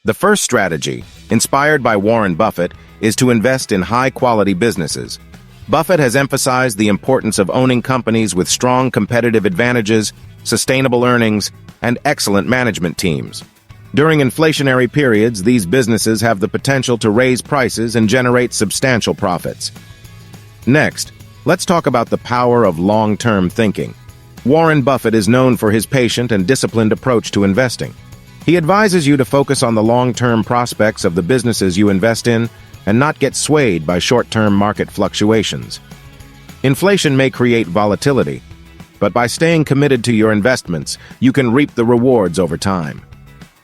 The first strategy, inspired by Warren Buffett, is to invest in high-quality businesses. Buffett has emphasized the importance of owning companies with strong competitive advantages, sustainable earnings, and excellent management teams. During inflationary periods, these businesses have the potential to raise prices and generate substantial profits. Next, let's talk about the power of long-term thinking. Warren Buffett is known for his patient and disciplined approach to investing. He advises you to focus on the long-term prospects of the businesses you invest in and not get swayed by short-term market fluctuations. Inflation may create volatility, but by staying committed to your investments, you can reap the rewards over time.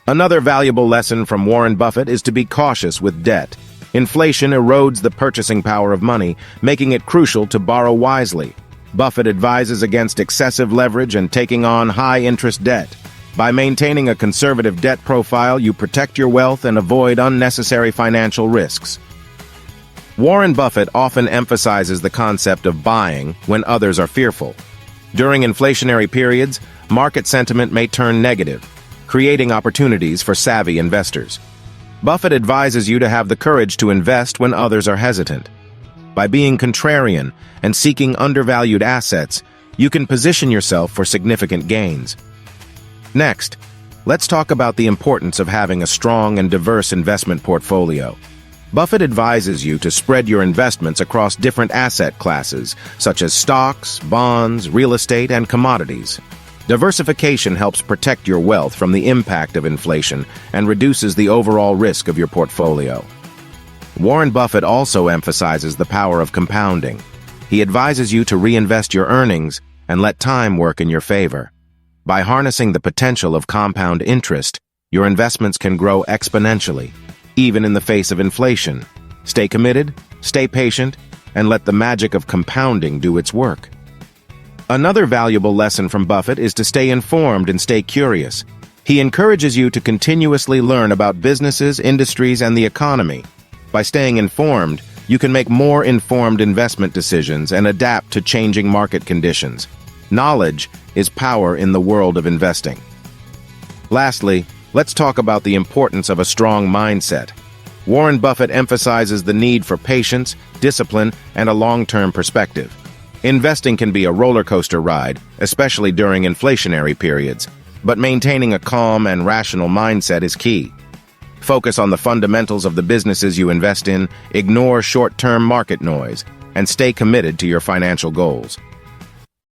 Another valuable lesson from Warren Buffett is to be cautious with debt. Inflation erodes the purchasing power of money, making it crucial to borrow wisely. Buffett advises against excessive leverage and taking on high-interest debt. By maintaining a conservative debt profile, you protect your wealth and avoid unnecessary financial risks. Warren Buffett often emphasizes the concept of buying when others are fearful. During inflationary periods, market sentiment may turn negative, creating opportunities for savvy investors. Buffett advises you to have the courage to invest when others are hesitant. By being contrarian and seeking undervalued assets, you can position yourself for significant gains. Next, let's talk about the importance of having a strong and diverse investment portfolio. Buffett advises you to spread your investments across different asset classes, such as stocks, bonds, real estate, and commodities. Diversification helps protect your wealth from the impact of inflation and reduces the overall risk of your portfolio. Warren Buffett also emphasizes the power of compounding. He advises you to reinvest your earnings and let time work in your favor. By harnessing the potential of compound interest, your investments can grow exponentially, even in the face of inflation. Stay committed, stay patient, and let the magic of compounding do its work. Another valuable lesson from Buffett is to stay informed and stay curious. He encourages you to continuously learn about businesses, industries, and the economy. By staying informed, you can make more informed investment decisions and adapt to changing market conditions. Knowledge is power in the world of investing. Lastly, let's talk about the importance of a strong mindset. Warren Buffett emphasizes the need for patience, discipline, and a long-term perspective. Investing can be a roller coaster ride, especially during inflationary periods, but maintaining a calm and rational mindset is key. Focus on the fundamentals of the businesses you invest in, ignore short-term market noise, and stay committed to your financial goals.